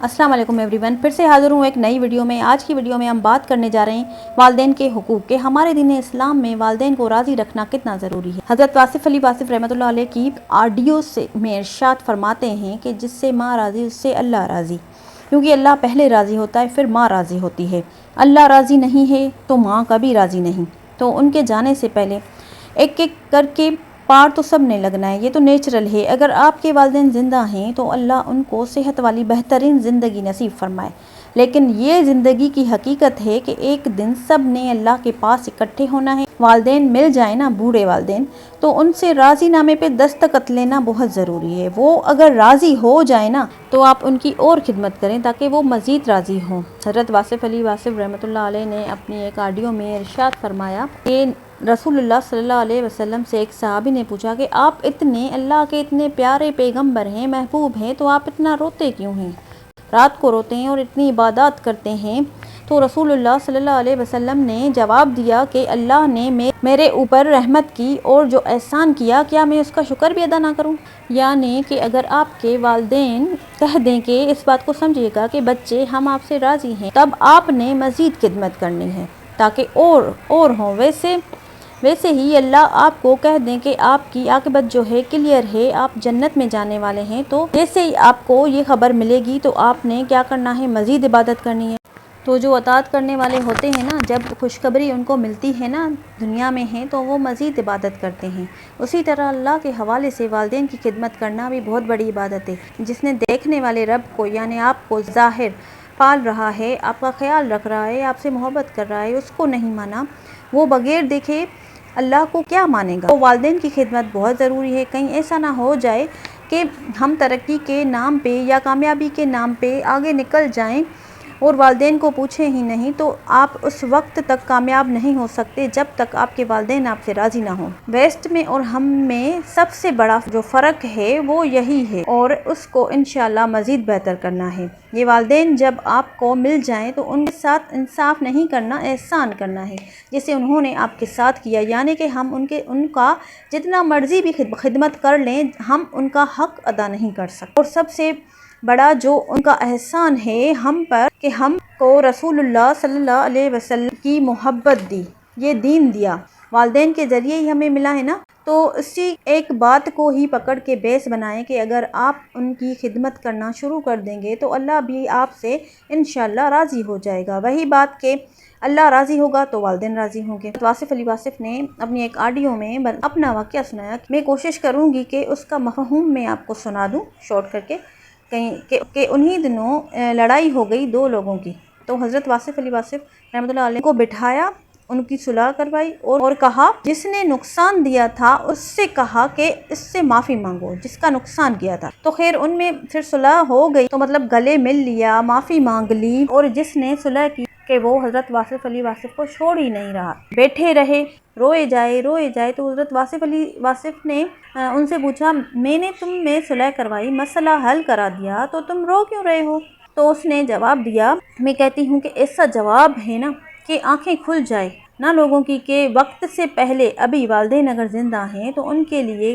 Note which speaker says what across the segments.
Speaker 1: अस्सलाम वालेकुम एवरीवन, फिर से हाज़िर हूँ एक नई वीडियो में। आज की वीडियो में हम बात करने जा रहे हैं वालिदैन के हुकूक के। हमारे दीन इस्लाम में वालिदैन को राज़ी रखना कितना ज़रूरी है। हज़रत वासिफ़ अली वासिफ़ रहमतुल्लाह अलैह की ऑडियो से में इरशाद फरमाते हैं कि जिससे माँ राज़ी उससे अल्लाह राज़ी, क्योंकि अल्लाह पहले राज़ी होता है फिर माँ राज़ी होती है। अल्लाह राज़ी नहीं है तो माँ कभी राज़ी नहीं। तो उनके जाने से पहले एक एक करके पार तो सब ने लगना है, ये तो नेचुरल है। अगर आपके वालिदैन ज़िंदा हैं तो अल्लाह उनको सेहत वाली बेहतरीन ज़िंदगी नसीब फरमाए। लेकिन ये ज़िंदगी की हकीकत है कि एक दिन सब ने अल्लाह के पास इकट्ठे होना है। वालिदैन मिल जाए ना, बूढ़े वालिदैन, तो उनसे राज़ी नामे पे दस्तखत लेना बहुत ज़रूरी है। वो अगर राज़ी हो जाए ना तो आप उनकी और खिदमत करें ताकि वो मज़ीद राज़ी हों। हज़रत वासिफ़ अली वासिफ़ रहमतुल्लाह अलैह ने अपनी एक ऑडियो में इरशाद फरमाया कि रसूलुल्लाह सल्लल्लाहु अलैहि वसल्लम से एक सहाबी ने पूछा कि आप इतने अल्लाह के इतने प्यारे पैगंबर हैं, महबूब हैं, तो आप इतना रोते क्यों हैं? रात को रोते हैं और इतनी इबादत करते हैं। तो रसूलुल्लाह सल्लल्लाहु अलैहि वसल्लम ने जवाब दिया कि अल्लाह ने मेरे ऊपर रहमत की और जो एहसान किया, क्या मैं उसका शुक्र भी अदा ना करूं? यानी कि अगर आपके वालिदैन कह दें कि इस बात को समझिएगा कि बच्चे हम आपसे राज़ी हैं, तब आपने मज़ीद खिदमत करनी है ताकि और हों। वैसे ही अल्लाह आपको कह दें कि आपकी आक़िबत जो है क्लियर है, आप जन्नत में जाने वाले हैं, तो जैसे ही आपको ये खबर मिलेगी तो आपने क्या करना है, मज़ीद इबादत करनी है। तो जो अताअत करने वाले होते हैं ना, जब खुशखबरी उनको मिलती है ना दुनिया में है, तो वो मज़ीद इबादत करते हैं। उसी तरह अल्लाह के हवाले से वालिदैन की खिदमत करना भी बहुत बड़ी इबादत है। जिसने देखने वाले रब को यानी आपको ज़ाहिर पाल रहा है, आपका ख्याल रख रहा है, आपसे मोहब्बत कर रहा है, उसको नहीं माना, वो बग़ैर देखे अल्लाह को क्या मानेगा। तो वालिदैन की खिदमत बहुत ज़रूरी है। कहीं ऐसा ना हो जाए कि हम तरक्की के नाम पे या कामयाबी के नाम पे आगे निकल जाएं और वालिदैन को पूछें ही नहीं, तो आप उस वक्त तक कामयाब नहीं हो सकते जब तक आपके वालिदैन आपसे राज़ी ना हो। वेस्ट में और हम में सबसे बड़ा जो फ़र्क है वो यही है और उसको इंशाअल्लाह मज़ीद बेहतर करना है। ये वालिदैन जब आपको मिल जाएं तो उनके साथ इंसाफ नहीं करना, एहसान करना है जैसे उन्होंने आपके साथ किया। यानी कि हम उनका जितना मर्ज़ी भी खिदमत कर लें, हम उनका हक़ अदा नहीं कर सकते। और सबसे बड़ा जो उनका एहसान है हम पर कि हमको रसूलुल्लाह सल्लल्लाहु अलैहि वसल्लम की मोहब्बत दी, ये दीन दिया, वालिदैन के ज़रिए ही हमें मिला है ना। तो इसी एक बात को ही पकड़ के बेस बनाएं कि अगर आप उनकी खिदमत करना शुरू कर देंगे तो अल्लाह भी आपसे इंशाअल्लाह राज़ी हो जाएगा। वही बात कि अल्लाह राज़ी होगा तो वालिदैन राज़ी होंगे। वासिफ़ अली वासिफ़ ने अपनी एक ऑडियो में अपना वाक़या सुनाया। मैं कोशिश करूँगी कि उसका मफ़हूम मैं आपको सुना दूँ शॉर्ट करके। कहीं कि उन्हीं दिनों लड़ाई हो गई दो लोगों की। तो हज़रत वासिफ़ अली वासिफ़ रहमतुल्लाह अलैह को बिठाया, उनकी सुलह करवाई और कहा जिसने नुकसान दिया था उससे कहा कि इससे माफ़ी मांगो जिसका नुकसान किया था। तो खैर उनमें फिर सुलह हो गई, तो मतलब गले मिल लिया, माफ़ी मांग ली। और जिसने सुलह की कि वो हज़रत वासिफ़ अली वासिफ़ को छोड़ ही नहीं रहा, बैठे रहे, रोए जाए। तो हज़रत वासिफ़ अली वासिफ़ ने उनसे पूछा, मैंने तुम में सुलह करवाई, मसला हल करा दिया, तो तुम रो क्यों रहे हो? तो उसने जवाब दिया, मैं कहती हूँ कि ऐसा जवाब है ना कि आंखें खुल जाए ना लोगों की कि वक्त से पहले अभी वालिदैन अगर ज़िंदा हैं तो उनके लिए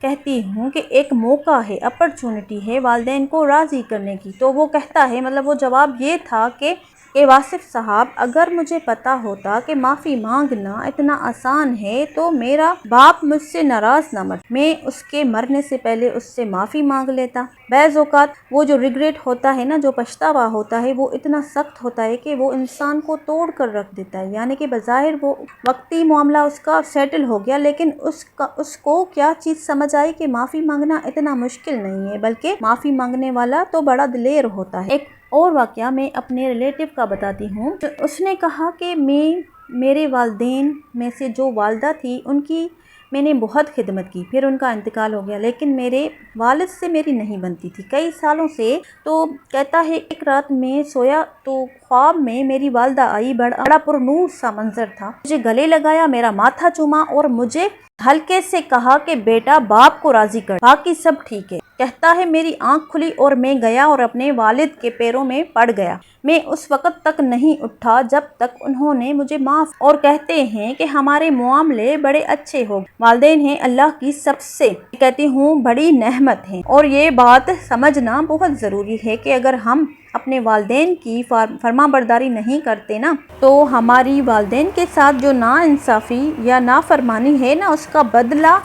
Speaker 1: कहती हूँ कि एक मौका है, अपॉर्चुनिटी है वालिदैन को राज़ी करने की। तो वो कहता है, मतलब वो जवाब ये था कि वासिफ़ साहब, अगर मुझे पता होता कि माफ़ी मांगना इतना आसान है तो मेरा बाप मुझसे नाराज़ ना मर, मैं उसके मरने से पहले उससे माफ़ी मांग लेता। बैज़ औक़ात वो जो रिग्रेट होता है ना, जो पछतावा होता है, वो इतना सख्त होता है कि वो इंसान को तोड़ कर रख देता है। यानी कि बज़ाहिर वो वक्ती मामला उसका सेटल हो गया, लेकिन उसको क्या चीज़ समझ आई कि माफ़ी मांगना इतना मुश्किल नहीं है, बल्कि माफ़ी मांगने वाला तो बड़ा दिलेर होता है। एक और वाक़या मैं अपने रिलेटिव का बताती हूँ। तो उसने कहा कि मेरे वालिदैन में से जो वालिदा थी उनकी मैंने बहुत खिदमत की, फिर उनका इंतकाल हो गया, लेकिन मेरे वालिद से मेरी नहीं बनती थी कई सालों से। तो कहता है एक रात में सोया तो ख्वाब में मेरी वालिदा आई, बड़ा पुरनूर सा मंजर था, मुझे गले लगाया, मेरा माथा चूमा और मुझे हल्के से कहा कि बेटा बाप को राज़ी कर, बाकी सब ठीक है। کہتا ہے میری آنکھ کھلی اور میں گیا اور اپنے والد کے پیروں میں پڑ گیا۔ میں اس وقت تک نہیں اٹھا جب تک انہوں نے مجھے معاف، اور کہتے ہیں کہ ہمارے معاملے بڑے اچھے ہو گئے۔ والدین ہیں اللہ کی سب سے کہتی ہوں بڑی نعمت ہیں، اور یہ بات سمجھنا بہت ضروری ہے کہ اگر ہم اپنے والدین کی فرما برداری نہیں کرتے نا، تو ہماری والدین کے ساتھ جو ناانصافی یا نافرمانی ہے نا، اس کا بدلہ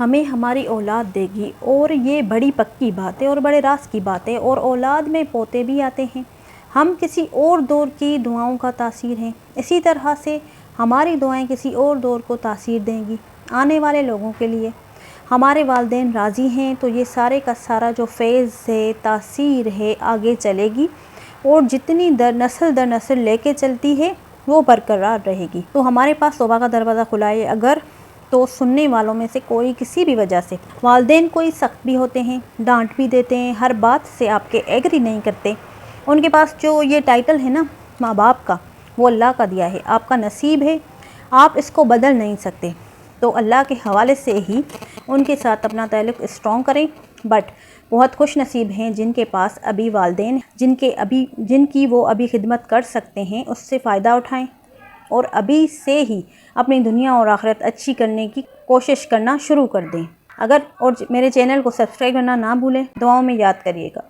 Speaker 1: ہمیں ہماری اولاد دے گی، اور یہ بڑی پکی بات ہے اور بڑے راز کی بات ہے، اور اولاد میں پوتے بھی آتے ہیں۔ ہم کسی اور دور کی دعاؤں کا تاثیر ہیں، اسی طرح سے ہماری دعائیں کسی اور دور کو تاثیر دیں گی آنے والے لوگوں کے لیے۔ ہمارے والدین راضی ہیں تو یہ سارے کا سارا جو فیض ہے، تاثیر ہے، آگے چلے گی، اور جتنی نسل در نسل لے کے چلتی ہے وہ برقرار رہے گی۔ تو ہمارے پاس توبہ کا دروازہ کھلا ہے، اگر تو سننے والوں میں سے کوئی کسی بھی وجہ سے والدین کوئی سخت بھی ہوتے ہیں، ڈانٹ بھی دیتے ہیں، ہر بات سے آپ کے ایگری نہیں کرتے، ان کے پاس جو یہ ٹائٹل ہے نا ماں باپ کا، وہ اللہ کا دیا ہے، آپ کا نصیب ہے، آپ اس کو بدل نہیں سکتے، تو اللہ کے حوالے سے ہی ان کے ساتھ اپنا تعلق اسٹرانگ کریں۔ بٹ بہت خوش نصیب ہیں جن کے پاس ابھی والدین جن کی وہ ابھی خدمت کر سکتے ہیں، اس سے فائدہ اٹھائیں، اور ابھی سے ہی اپنی دنیا اور آخرت اچھی کرنے کی کوشش کرنا شروع کر دیں۔ اور میرے چینل کو سبسکرائب کرنا نہ بھولیں، دعاؤں میں یاد کریے گا۔